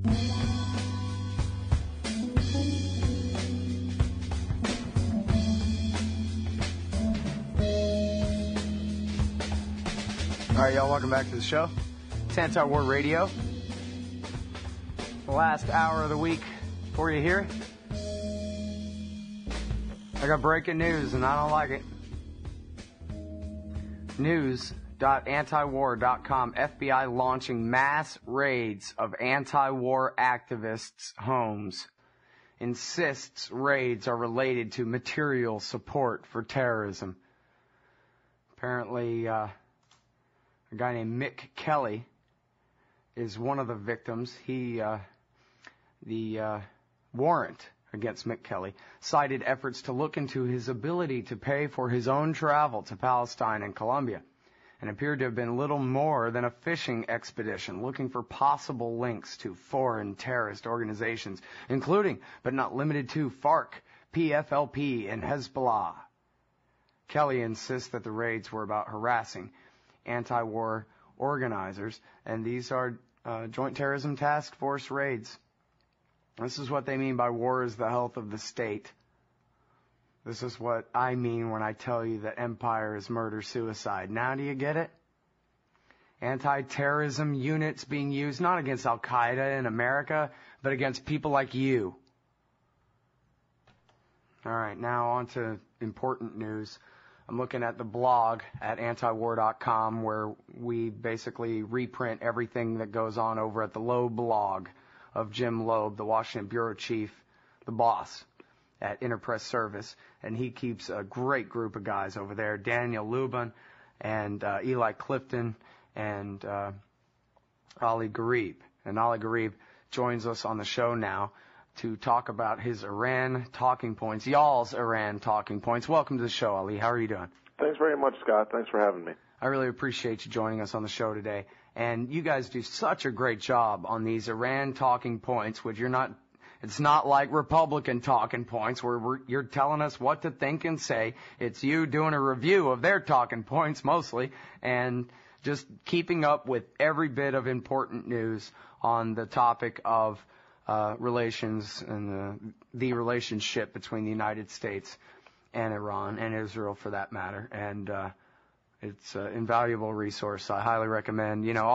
All right, y'all, welcome back to the show. It's Antiwar Radio. The last hour of the week for you here. I got breaking news, and I don't like it. News.antiwar.com. FBI launching mass raids of anti-war activists' homes. Insists raids are related to material support for terrorism. Apparently, a guy named Mick Kelly is one of the victims. The warrant against Mick Kelly cited efforts to look into his ability to pay for his own travel to Palestine and Colombia, and appeared to have been little more than a fishing expedition looking for possible links to foreign terrorist organizations, including, but not limited to, FARC, PFLP, and Hezbollah. Kelly insists that the raids were about harassing anti-war organizers, and these are Joint Terrorism Task Force raids. This is what they mean by war is the health of the state. This is what I mean when I tell you that empire is murder-suicide. Now do you get it? Anti-terrorism units being used not against al-Qaeda in America, but against people like you. All right, now on to important news. I'm looking at the blog at antiwar.com, where we basically reprint everything that goes on over at the LobeLog of Jim Loeb, the Washington bureau chief, the boss at Interpress Service, and he keeps a great group of guys over there, Daniel Lubin and Eli Clifton and Ali Gharib. And Ali Gharib joins us on the show now to talk about his Iran talking points, y'all's Iran talking points. Welcome to the show, Ali. How are you doing? Thanks very much, Scott. Thanks for having me. I really appreciate you joining us on the show today. And you guys do such a great job on these Iran talking points, which it's not like Republican talking points where you're telling us what to think and say. It's you doing a review of their talking points mostly, and just keeping up with every bit of important news on the topic of relations and the relationship between the United States and Iran and Israel, for that matter. And it's an invaluable resource. I highly recommend. You know,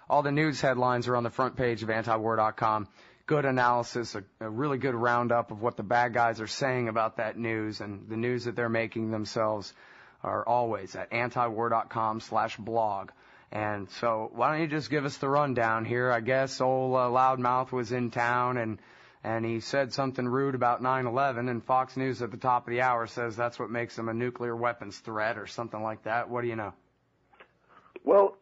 all the news headlines are on the front page of antiwar.com. Good analysis, a really good roundup of what the bad guys are saying about that news, and the news that they're making themselves are always at antiwar.com/blog. And so why don't you just give us the rundown here? I guess old Loudmouth was in town, and he said something rude about 9/11, and Fox News at the top of the hour says that's what makes him a nuclear weapons threat or something like that. What do you know? Well,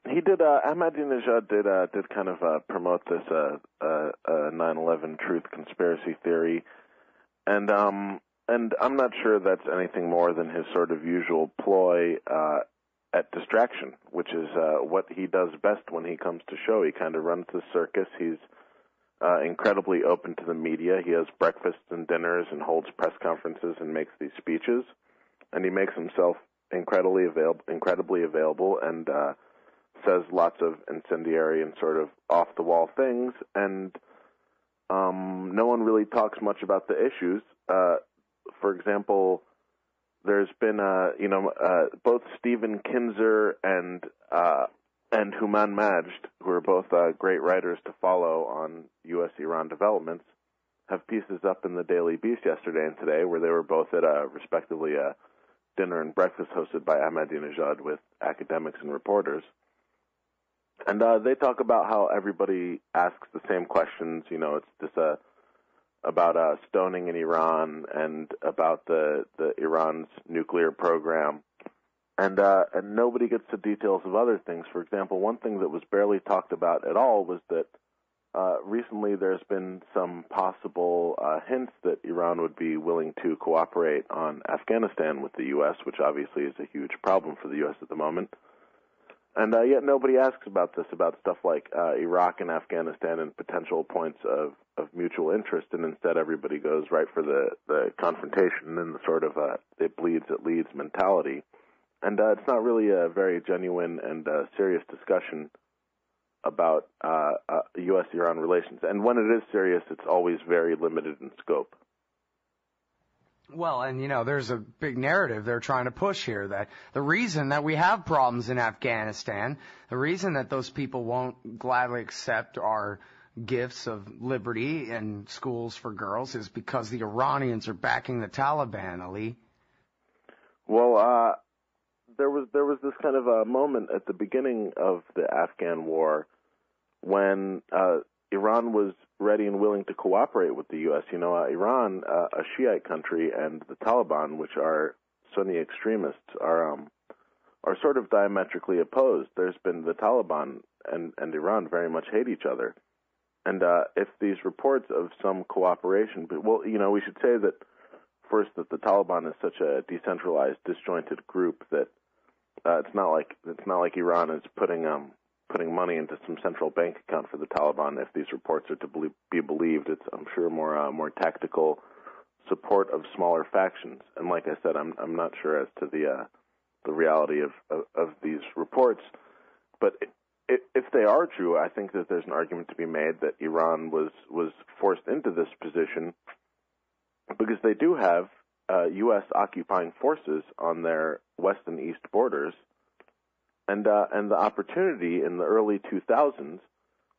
he did. Ahmadinejad did kind of promote this 9/11 truth conspiracy theory, and I'm not sure that's anything more than his sort of usual ploy at distraction, which is what he does best when he comes to show. He kind of runs the circus. He's incredibly open to the media. He has breakfasts and dinners and holds press conferences and makes these speeches, and he makes himself incredibly available and says lots of incendiary and sort of off-the-wall things, and no one really talks much about the issues. For example, there's been, both Stephen Kinzer and Human Majd, who are both great writers to follow on U.S.-Iran developments, have pieces up in the Daily Beast yesterday and today where they were both at respectively a dinner and breakfast hosted by Ahmadinejad with academics and reporters. And they talk about how everybody asks the same questions. You know, it's just about stoning in Iran and about the Iran's nuclear program. And nobody gets the details of other things. For example, one thing that was barely talked about at all was that recently there's been some possible hints that Iran would be willing to cooperate on Afghanistan with the U.S., which obviously is a huge problem for the U.S. at the moment. And yet nobody asks about this, about stuff like Iraq and Afghanistan and potential points of mutual interest, and instead everybody goes right for the confrontation and the sort of it bleeds, it leads mentality. And it's not really a very genuine and serious discussion about U.S.-Iran relations. And when it is serious, it's always very limited in scope. Well, and there's a big narrative they're trying to push here that the reason that we have problems in Afghanistan, the reason that those people won't gladly accept our gifts of liberty and schools for girls is because the Iranians are backing the Taliban, Ali. Well, there was this kind of a moment at the beginning of the Afghan war when Iran was ready and willing to cooperate with the U.S. Iran, a Shiite country, and the Taliban, which are Sunni extremists, are sort of diametrically opposed. There's been the Taliban and Iran very much hate each other. And if these reports of some cooperation, we should say that first that the Taliban is such a decentralized, disjointed group that it's not like Iran is putting money into some central bank account for the Taliban. If these reports are to be believed, it's I'm sure more tactical support of smaller factions. And like I said, I'm not sure as to the reality of these reports, but if they are true, I think that there's an argument to be made that Iran was forced into this position because they do have U.S. occupying forces on their west and east borders, and the opportunity in the early 2000s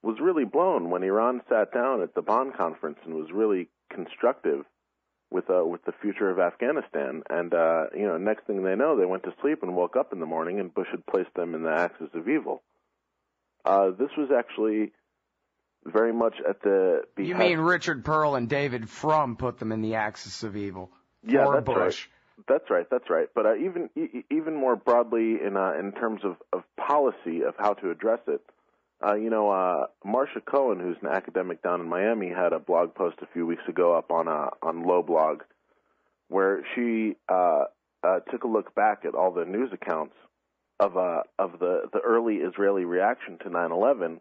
was really blown when Iran sat down at the Bonn conference and was really constructive with the future of Afghanistan. And next thing they know, they went to sleep and woke up in the morning, and Bush had placed them in the axis of evil. This was actually very much at the behest. You mean Richard Pearl and David Frum put them in the axis of evil? Yeah, that's Bush. Right. That's right. But even more broadly in terms of policy of how to address it, Marcia Cohen, who's an academic down in Miami, had a blog post a few weeks ago up on LobeLog, where she took a look back at all the news accounts of the early Israeli reaction to 9/11,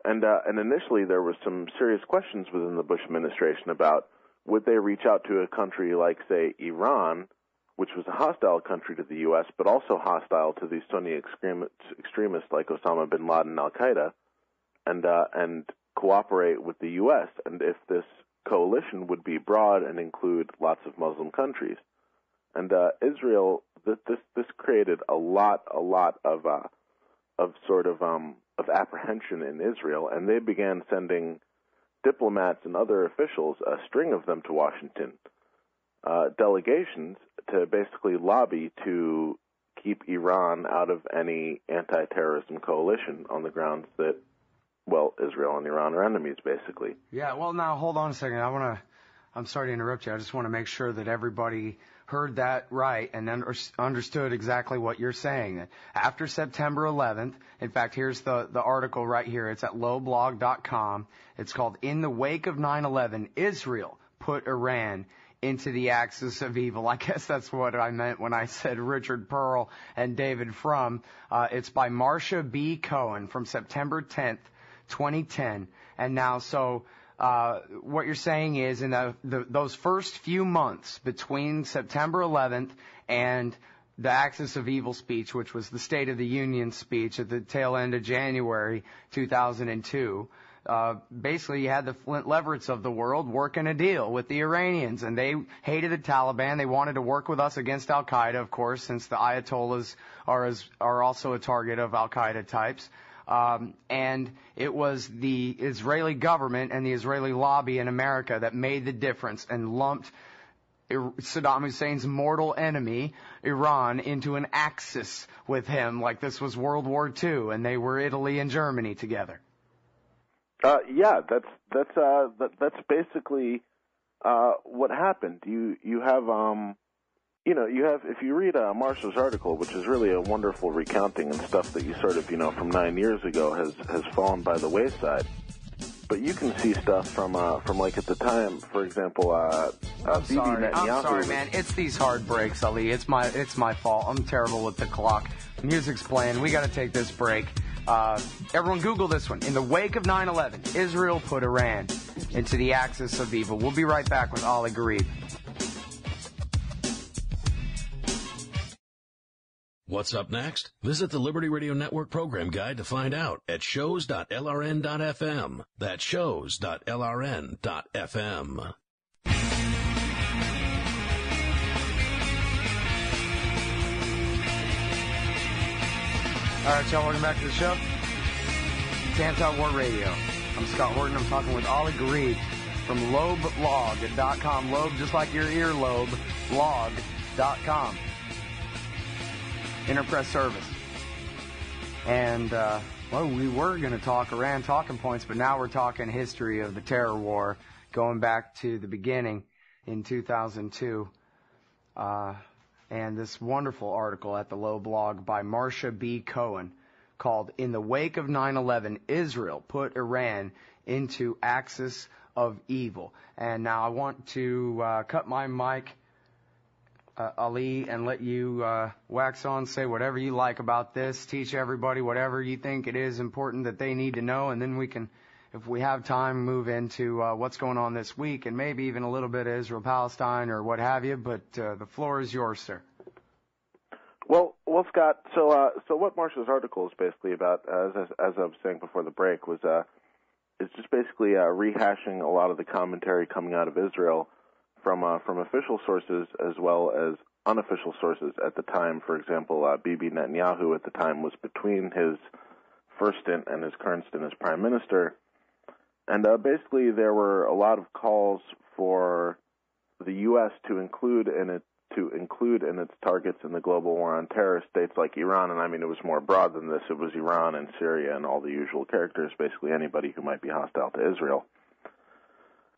and initially there were some serious questions within the Bush administration about would they reach out to a country like, say, Iran, which was a hostile country to the U.S., but also hostile to these Sunni extremists like Osama bin Laden and al-Qaeda, and cooperate with the U.S., and if this coalition would be broad and include lots of Muslim countries. And Israel, this created a lot of apprehension in Israel, and they began sending diplomats and other officials, a string of them, to Washington, delegations to basically lobby to keep Iran out of any anti-terrorism coalition on the grounds that, well, Israel and Iran are enemies, basically. Yeah, well, now, hold on a second. I'm sorry to interrupt you. I just want to make sure that everybody heard that right and understood exactly what you're saying. After September 11th, in fact, here's the article right here. It's at LobeLog.com. It's called "In the Wake of 9/11, Israel Put Iran into the Axis of Evil." I guess that's what I meant when I said Richard Pearl and David Frum. It's by Marcia B. Cohen from September 10th, 2010. And now, what you're saying is in those first few months between September 11th and the Axis of Evil speech, which was the State of the Union speech at the tail end of January 2002, basically you had the Flint Leveretts of the world working a deal with the Iranians, and they hated the Taliban. They wanted to work with us against al-Qaeda, of course, since the Ayatollahs are also a target of al-Qaeda types. And it was the Israeli government and the Israeli lobby in America that made the difference and lumped Saddam Hussein's mortal enemy, Iran, into an axis with him, like this was World War II, and they were Italy and Germany together. Yeah, that's basically what happened. You have if you read Marshall's article, which is really a wonderful recounting and stuff that you sort of, from 9 years ago has fallen by the wayside. But you can see stuff from like at the time, for example, Bibi Netanyahu. I'm sorry, man. It's these hard breaks, Ali. It's my fault. I'm terrible with the clock. Music's playing. We got to take this break. Everyone Google this one. In the wake of 9/11, Israel put Iran into the axis of evil. We'll be right back with Ali, Gharib. What's up next? Visit the Liberty Radio Network program guide to find out at shows.lrn.fm. That's shows.lrn.fm. All right, y'all, welcome back to the show. It's Antiwar Radio. I'm Scott Horton. I'm talking with Ali Gharib from LobeLog.com. Lobe, just like your earlobe, log.com. Interpress service. And, well, we were going to talk Iran talking points, but now we're talking history of the terror war going back to the beginning in 2002. And this wonderful article at the LobeLog by Marcia B. Cohen called "In the Wake of 9/11, Israel Put Iran into Axis of Evil." And now I want to cut my mic, Ali, and let you wax on, say whatever you like about this, teach everybody whatever you think it is important that they need to know, and then we can, if we have time, move into what's going on this week, and maybe even a little bit of Israel-Palestine or what have you, but the floor is yours, sir. Well, Scott, so what Marcia's article is basically about, as I was saying before the break, was is just basically rehashing a lot of the commentary coming out of Israel from official sources as well as unofficial sources at the time. For example, Bibi Netanyahu at the time was between his first stint and his current stint as prime minister, and basically there were a lot of calls for the U.S. to include in its targets in the global war on terror states like Iran, and I mean it was more broad than this. It was Iran and Syria and all the usual characters, basically anybody who might be hostile to Israel.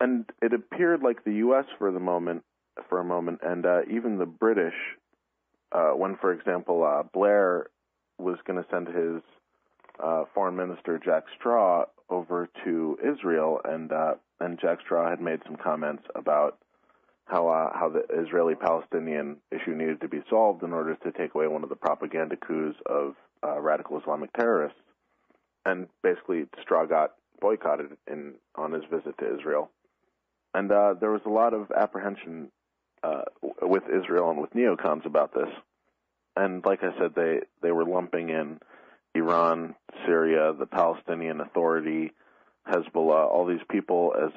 And it appeared like the U.S. for a moment, and even the British, when, for example, Blair was going to send his foreign minister Jack Straw over to Israel, and Jack Straw had made some comments about how the Israeli-Palestinian issue needed to be solved in order to take away one of the propaganda coups of radical Islamic terrorists, and basically Straw got boycotted on his visit to Israel. And there was a lot of apprehension with Israel and with neocons about this. And like I said, they were lumping in Iran, Syria, the Palestinian Authority, Hezbollah, all these people as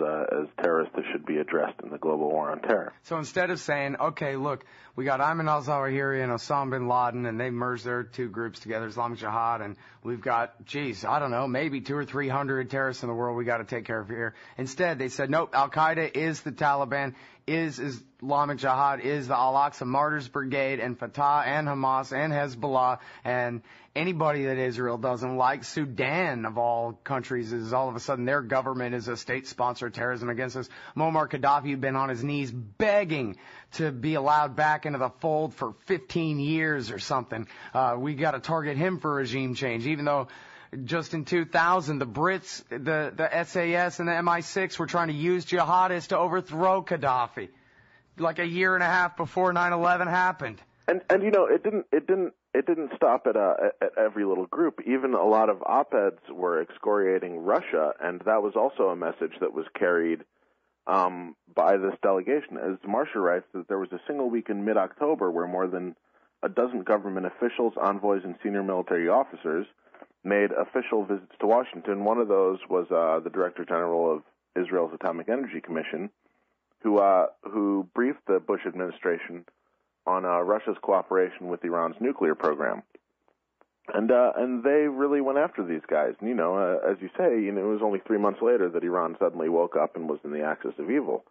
terrorists that should be addressed in the global war on terror. So instead of saying, okay, look, we got Ayman al-Zawahiri and Osama bin Laden, and they merged their two groups together, Islamic Jihad, and we've got, I don't know, maybe 200 or 300 terrorists in the world we got to take care of here. Instead, they said, nope, al-Qaeda is the Taliban, is Islamic Jihad, is the Al-Aqsa Martyrs Brigade, and Fatah, and Hamas, and Hezbollah, and anybody that Israel doesn't like. Sudan, of all countries, is all of a sudden their government is a state-sponsored terrorism against us. Muammar Gaddafi had been on his knees begging to be allowed back into the fold for 15 years or something. We got to target him for regime change, even though just in 2000, the Brits, the SAS and the MI6 were trying to use jihadists to overthrow Gaddafi, like a year and a half before 9/11 happened. And you know, it didn't stop at every little group. Even a lot of op-eds were excoriating Russia, and that was also a message that was carried by this delegation. As Marcia writes, that there was a single week in mid-October where more than a dozen government officials, envoys, and senior military officers made official visits to Washington. One of those was the Director General of Israel's Atomic Energy Commission, who briefed the Bush administration on Russia's cooperation with Iran's nuclear program. And they really went after these guys. And, you know, as you say, you know, it was only 3 months later that Iran suddenly woke up and was in the axis of evil.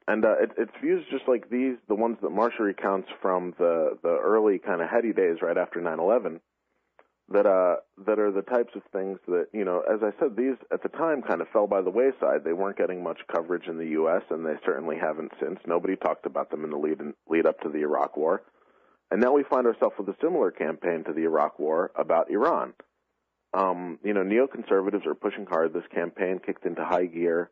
And it's views just like these, the ones that Marcia recounts from the early kind of heady days right after 9/11, that are the types of things that, you know, as I said, these at the time kind of fell by the wayside. They weren't getting much coverage in the U.S., and they certainly haven't since. Nobody talked about them in the lead up to the Iraq War. And now we find ourselves with a similar campaign to the Iraq War about Iran. You know, neoconservatives are pushing hard. This campaign kicked into high gear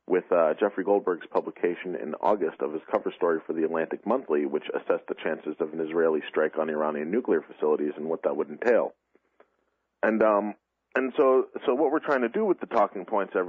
with Jeffrey Goldberg's publication in August of his cover story for the Atlantic Monthly, which assessed the chances of an Israeli strike on Iranian nuclear facilities and what that would entail. And so what we're trying to do with the talking points every